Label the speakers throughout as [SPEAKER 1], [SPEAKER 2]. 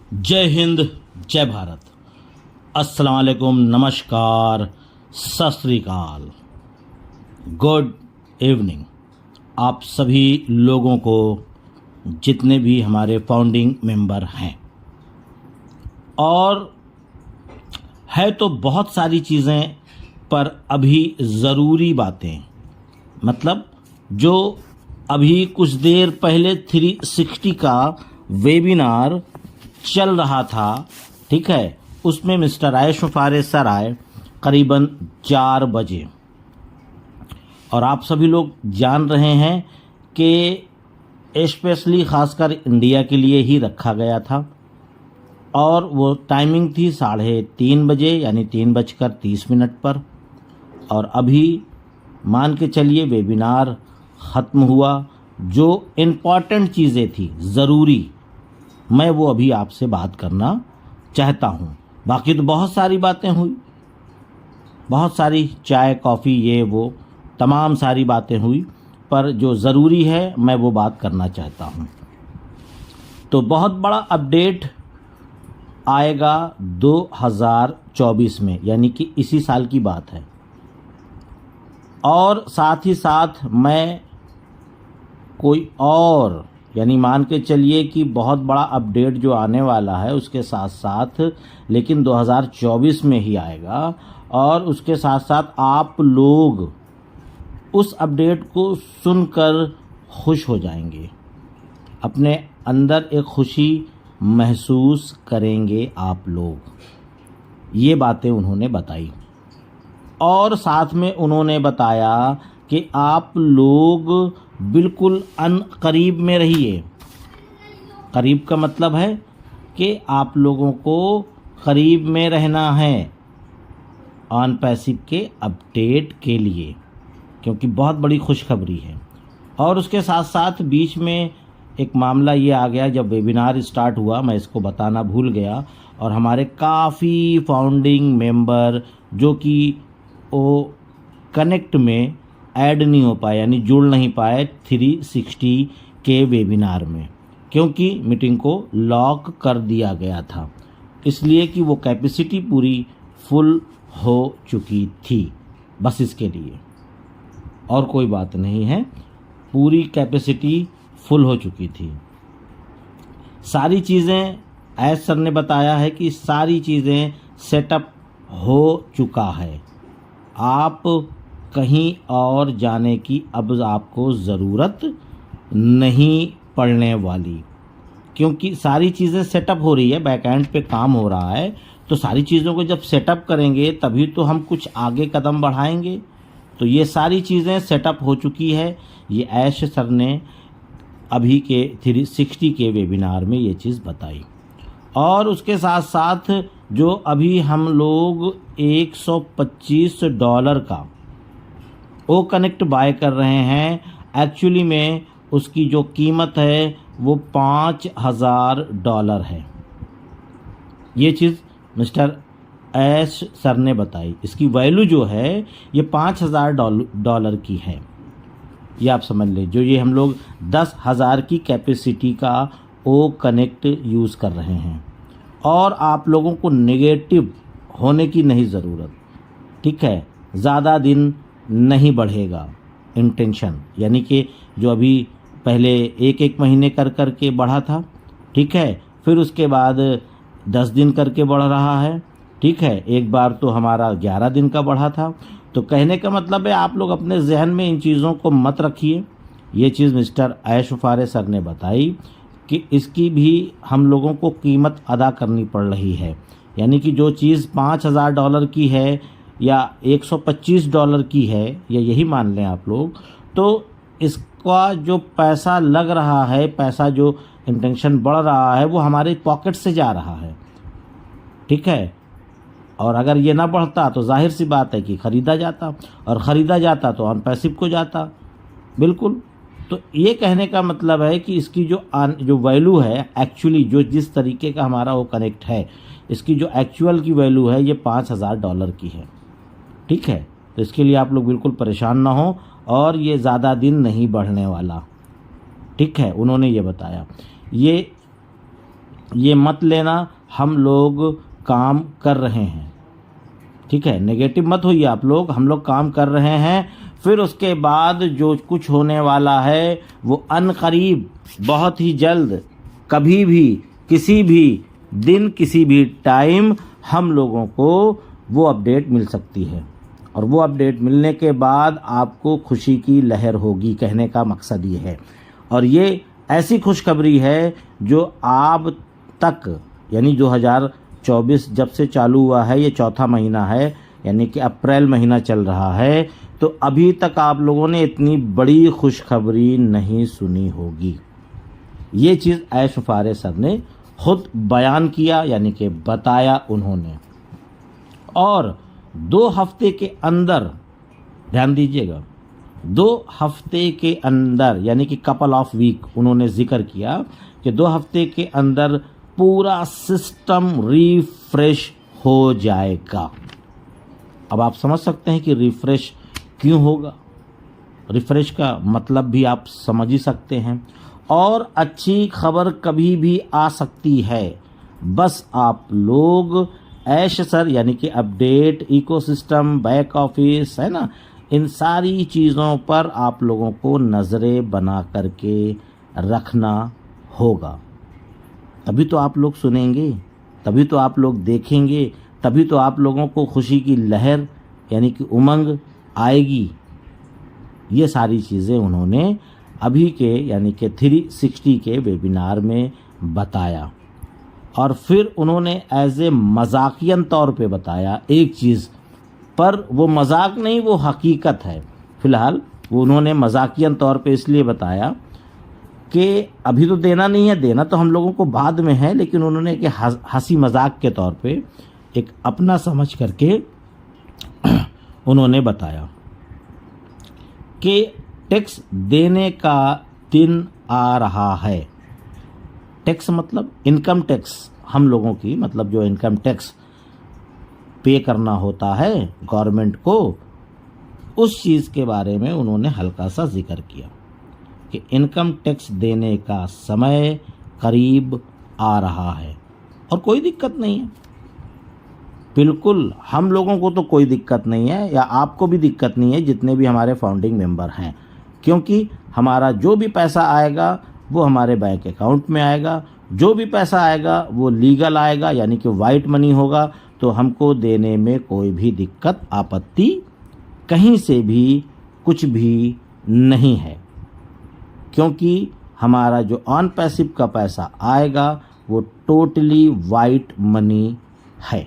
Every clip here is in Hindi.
[SPEAKER 1] जय हिंद, जय भारत। अस्सलाम वालेकुम, नमस्कार, सत श्री अकाल, गुड इवनिंग आप सभी लोगों को, जितने भी हमारे फाउंडिंग मेंबर हैं। और है तो बहुत सारी चीज़ें, पर अभी ज़रूरी बातें, मतलब जो अभी कुछ देर पहले 360 का वेबिनार चल रहा था, ठीक है, उसमें मिस्टर आयश मुफारे सर आए करीबन 4 बजे। और आप सभी लोग जान रहे हैं कि स्पेशली ख़ासकर इंडिया के लिए ही रखा गया था। और वो टाइमिंग थी 3:30 बजे, यानी 3:30 पर। और अभी मान के चलिए वेबिनार ख़त्म हुआ। जो इम्पॉर्टेंट चीज़ें थी, ज़रूरी, मैं वो अभी आपसे बात करना चाहता हूँ। बाकी तो बहुत सारी बातें हुई, बहुत सारी चाय कॉफ़ी ये वो तमाम सारी बातें हुई, पर जो ज़रूरी है मैं वो बात करना चाहता हूँ। तो बहुत बड़ा अपडेट आएगा 2024 में, यानी कि इसी साल की बात है। और साथ ही साथ मैं कोई और, यानी मान के चलिए कि बहुत बड़ा अपडेट जो आने वाला है उसके साथ साथ, लेकिन 2024 में ही आएगा। और उसके साथ साथ आप लोग उस अपडेट को सुनकर खुश हो जाएंगे, अपने अंदर एक खुशी महसूस करेंगे आप लोग। ये बातें उन्होंने बताई। और साथ में उन्होंने बताया कि आप लोग बिल्कुल करीब में रहिए। करीब का मतलब है कि आप लोगों को करीब में रहना है ऑन पैसिव के अपडेट के लिए, क्योंकि बहुत बड़ी खुशखबरी है। और उसके साथ साथ बीच में एक मामला ये आ गया, जब वेबिनार स्टार्ट हुआ मैं इसको बताना भूल गया, और हमारे काफ़ी फाउंडिंग मेंबर जो कि वो कनेक्ट में ऐड नहीं हो पाए, यानी जुड़ नहीं पाए 360 के वेबिनार में, क्योंकि मीटिंग को लॉक कर दिया गया था, इसलिए कि वो कैपेसिटी पूरी फुल हो चुकी थी। बस इसके लिए और कोई बात नहीं है, पूरी कैपेसिटी फुल हो चुकी थी। सारी चीज़ें ऐस सर ने बताया है कि सारी चीज़ें सेटअप हो चुका है। आप कहीं और जाने की अब आपको ज़रूरत नहीं पड़ने वाली, क्योंकि सारी चीज़ें सेटअप हो रही है, बैकएंड पे काम हो रहा है। तो सारी चीज़ों को जब सेटअप करेंगे तभी तो हम कुछ आगे कदम बढ़ाएंगे। तो ये सारी चीज़ें सेटअप हो चुकी है। ये ऐश सर ने अभी के 360 के वेबिनार में ये चीज़ बताई। और उसके साथ साथ जो अभी हम लोग $125 का ओ कनेक्ट बाय कर रहे हैं, एक्चुअली में उसकी जो कीमत है वो $5000 है। ये चीज़ मिस्टर एस सर ने बताई। इसकी वैल्यू जो है ये $5000 की है। ये आप समझ लें, जो ये हम लोग 10,000 की कैपेसिटी का ओ कनेक्ट यूज़ कर रहे हैं। और आप लोगों को नेगेटिव होने की नहीं ज़रूरत, ठीक है। ज़्यादा दिन नहीं बढ़ेगा इंटेंशन, यानी कि जो अभी पहले एक महीने कर के बढ़ा था, ठीक है, फिर उसके बाद 10 दिन करके बढ़ रहा है, ठीक है। एक बार तो हमारा 11 दिन का बढ़ा था। तो कहने का मतलब है आप लोग अपने जहन में इन चीज़ों को मत रखिए। ये चीज़ मिस्टर आयश मुफारे सर ने बताई कि इसकी भी हम लोगों को कीमत अदा करनी पड़ रही है, यानी कि जो चीज़ $5000 की है या $125 की है, या यही मान लें आप लोग, तो इसका जो पैसा लग रहा है, पैसा जो इंटेंशन बढ़ रहा है, वो हमारे पॉकेट से जा रहा है, ठीक है। और अगर ये ना बढ़ता तो जाहिर सी बात है कि ख़रीदा जाता, और ख़रीदा जाता तो ऑन पैसिव को जाता, बिल्कुल। तो ये कहने का मतलब है कि इसकी जो वैल्यू है, एक्चुअली जो जिस तरीके का हमारा वो कनेक्ट है, इसकी जो एक्चुअल की वैल्यू है ये $5000 की है, ठीक है। तो इसके लिए आप लोग बिल्कुल परेशान ना हो, और ये ज़्यादा दिन नहीं बढ़ने वाला, ठीक है। उन्होंने ये बताया। ये ये मत लेना हम लोग काम कर रहे हैं, ठीक है, नेगेटिव मत होइए आप लोग, हम लोग काम कर रहे हैं। फिर उसके बाद जो कुछ होने वाला है वो अनकरीब, बहुत ही जल्द, कभी भी, किसी भी दिन, किसी भी टाइम हम लोगों को वो अपडेट मिल सकती है। और वो अपडेट मिलने के बाद आपको खुशी की लहर होगी, कहने का मकसद ये है। और ये ऐसी खुशखबरी है जो अब तक, यानी 2024 जब से चालू हुआ है, ये चौथा महीना है, यानी कि अप्रैल महीना चल रहा है, तो अभी तक आप लोगों ने इतनी बड़ी खुशखबरी नहीं सुनी होगी। ये चीज़ ऐश फारे सर ने खुद बयान किया, यानी कि बताया उन्होंने। और 2 हफ्ते के अंदर, ध्यान दीजिएगा, 2 हफ्ते के अंदर, यानी कि कपल ऑफ वीक, उन्होंने जिक्र किया कि 2 हफ्ते के अंदर पूरा सिस्टम रिफ्रेश हो जाएगा। अब आप समझ सकते हैं कि रिफ्रेश क्यों होगा, रिफ्रेश का मतलब भी आप समझ ही सकते हैं। और अच्छी खबर कभी भी आ सकती है, बस आप लोग ऐश सर, यानी कि अपडेट, इकोसिस्टम, बैक ऑफिस, है ना, इन सारी चीज़ों पर आप लोगों को नज़रें बना करके रखना होगा। तभी तो आप लोग सुनेंगे, तभी तो आप लोग देखेंगे, तभी तो आप लोगों को खुशी की लहर, यानी कि उमंग आएगी। ये सारी चीज़ें उन्होंने अभी के, यानी कि 360 के वेबिनार में बताया। और फिर उन्होंने एज ए मजाकियन तौर पे बताया एक चीज़, पर वो मजाक नहीं, वो हकीकत है। फ़िलहाल वो उन्होंने मजाकियन तौर पे इसलिए बताया कि अभी तो देना नहीं है, देना तो हम लोगों को बाद में है, लेकिन उन्होंने कि हंसी मजाक के तौर पे एक अपना समझ करके उन्होंने बताया कि टैक्स देने का दिन आ रहा है। टैक्स मतलब इनकम टैक्स, हम लोगों की, मतलब जो इनकम टैक्स पे करना होता है गवर्नमेंट को, उस चीज़ के बारे में उन्होंने हल्का सा जिक्र किया कि इनकम टैक्स देने का समय करीब आ रहा है। और कोई दिक्कत नहीं है, बिल्कुल हम लोगों को तो कोई दिक्कत नहीं है, या आपको भी दिक्कत नहीं है जितने भी हमारे फाउंडिंग मेंबर हैं, क्योंकि हमारा जो भी पैसा आएगा वो हमारे बैंक अकाउंट में आएगा, जो भी पैसा आएगा वो लीगल आएगा, यानी कि वाइट मनी होगा, तो हमको देने में कोई भी दिक्कत, आपत्ति कहीं से भी कुछ भी नहीं है, क्योंकि हमारा जो ऑन पैसिव का पैसा आएगा वो टोटली वाइट मनी है।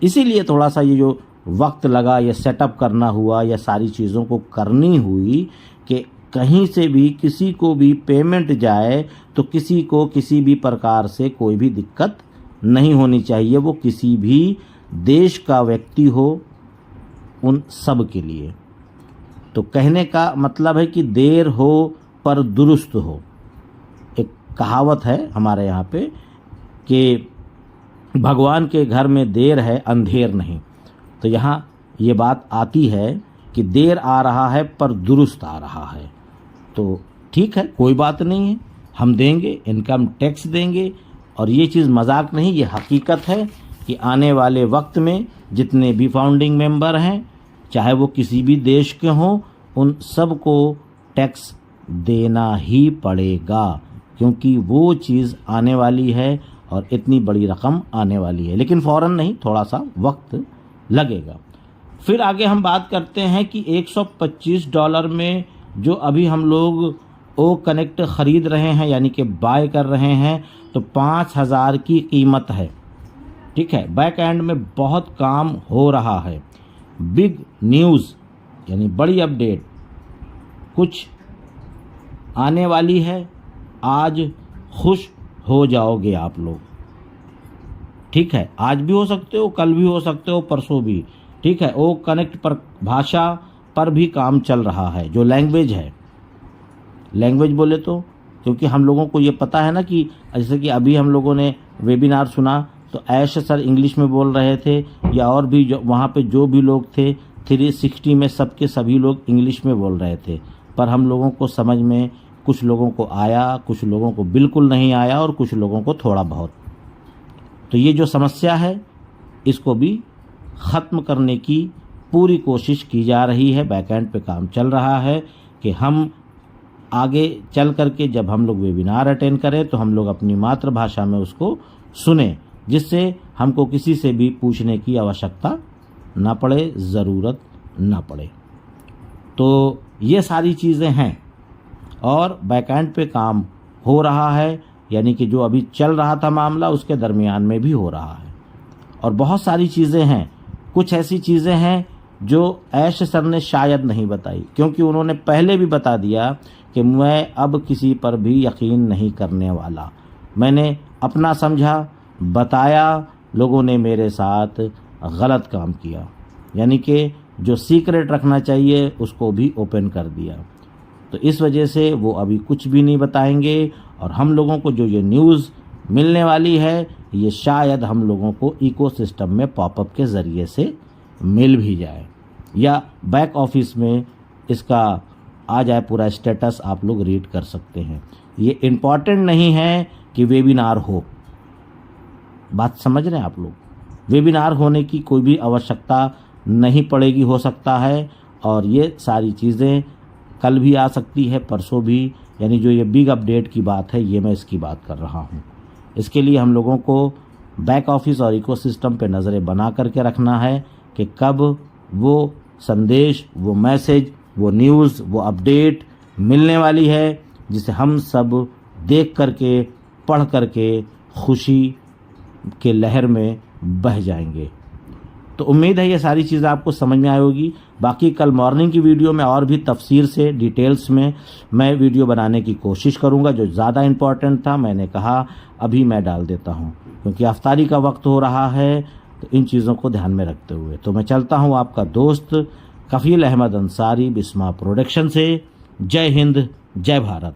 [SPEAKER 1] इसीलिए थोड़ा सा ये जो वक्त लगा, ये सेटअप करना हुआ, या सारी चीज़ों को करनी हुई कि कहीं से भी किसी को भी पेमेंट जाए तो किसी को किसी भी प्रकार से कोई भी दिक्कत नहीं होनी चाहिए, वो किसी भी देश का व्यक्ति हो, उन सब के लिए। तो कहने का मतलब है कि देर हो पर दुरुस्त हो। एक कहावत है हमारे यहाँ पे कि भगवान के घर में देर है, अंधेर नहीं। तो यहाँ ये बात आती है कि देर आ रहा है पर दुरुस्त आ रहा है। तो ठीक है, कोई बात नहीं है, हम देंगे, इनकम टैक्स देंगे। और ये चीज़ मजाक नहीं, ये हकीकत है कि आने वाले वक्त में जितने भी फाउंडिंग मेंबर हैं, चाहे वो किसी भी देश के हों, उन सब को टैक्स देना ही पड़ेगा, क्योंकि वो चीज़ आने वाली है और इतनी बड़ी रकम आने वाली है। लेकिन फ़ौरन नहीं, थोड़ा सा वक्त लगेगा। फिर आगे हम बात करते हैं कि $125 में जो अभी हम लोग ओ कनेक्ट ख़रीद रहे हैं, यानी कि बाय कर रहे हैं, तो 5000 की कीमत है। ठीक है, बैक एंड में बहुत काम हो रहा है। बिग न्यूज़, यानी बड़ी अपडेट कुछ आने वाली है। आज खुश हो जाओगे आप लोग। ठीक है, आज भी हो सकते हो, कल भी हो सकते हो, परसों भी। ठीक है, ओ कनेक्ट पर भाषा पर भी काम चल रहा है, जो लैंग्वेज है। लैंग्वेज बोले तो क्योंकि हम लोगों को ये पता है ना कि जैसे कि अभी हम लोगों ने वेबिनार सुना तो ऐश सर इंग्लिश में बोल रहे थे, या और भी जो वहाँ पे जो भी लोग थे 360 में सबके सभी लोग इंग्लिश में बोल रहे थे, पर हम लोगों को समझ में कुछ लोगों को आया, कुछ लोगों को बिल्कुल नहीं आया और कुछ लोगों को थोड़ा बहुत। तो ये जो समस्या है इसको भी ख़त्म करने की पूरी कोशिश की जा रही है। बैकएंड पे काम चल रहा है कि हम आगे चल करके जब हम लोग वेबिनार अटेंड करें तो हम लोग अपनी मातृभाषा में उसको सुने, जिससे हमको किसी से भी पूछने की आवश्यकता ना पड़े, ज़रूरत ना पड़े। तो ये सारी चीज़ें हैं और बैकएंड पे काम हो रहा है, यानी कि जो अभी चल रहा था मामला उसके दरमियान में भी हो रहा है। और बहुत सारी चीज़ें हैं, कुछ ऐसी चीज़ें हैं जो ऐश सर ने शायद नहीं बताई, क्योंकि उन्होंने पहले भी बता दिया कि मैं अब किसी पर भी यकीन नहीं करने वाला। मैंने अपना समझा, बताया, लोगों ने मेरे साथ गलत काम किया, यानी कि जो सीक्रेट रखना चाहिए उसको भी ओपन कर दिया। तो इस वजह से वो अभी कुछ भी नहीं बताएंगे और हम लोगों को जो ये न्यूज़ मिलने वाली है ये शायद हम लोगों को इकोसिस्टम में पॉपअप के ज़रिए से मिल भी जाए या बैक ऑफिस में इसका आ जाए पूरा स्टेटस, आप लोग रीड कर सकते हैं। ये इम्पॉर्टेंट नहीं है कि वेबिनार हो, बात समझ रहे हैं आप लोग। वेबिनार होने की कोई भी आवश्यकता नहीं पड़ेगी, हो सकता है, और ये सारी चीज़ें कल भी आ सकती है, परसों भी, यानी जो ये बिग अपडेट की बात है ये मैं इसकी बात कर रहा हूँ। इसके लिए हम लोगों को बैक ऑफिस और इकोसिस्टम पे नज़रें बना करके रखना है कि कब वो संदेश, वो मैसेज, वो न्यूज़, वो अपडेट मिलने वाली है जिसे हम सब देख करके, पढ़ करके खुशी के लहर में बह जाएंगे। तो उम्मीद है ये सारी चीज़ें आपको समझ में आई होगी। बाकी कल मॉर्निंग की वीडियो में और भी तफसीर से डिटेल्स में मैं वीडियो बनाने की कोशिश करूंगा। जो ज़्यादा इम्पॉर्टेंट था मैंने कहा अभी मैं डाल देता हूं, क्योंकि अफ्तारी का वक्त हो रहा है, तो इन चीज़ों को ध्यान में रखते हुए तो मैं चलता हूं। आपका दोस्त कफ़ील अहमद अंसारी, बिस्मा प्रोडक्शन से। जय हिंद, जय भारत।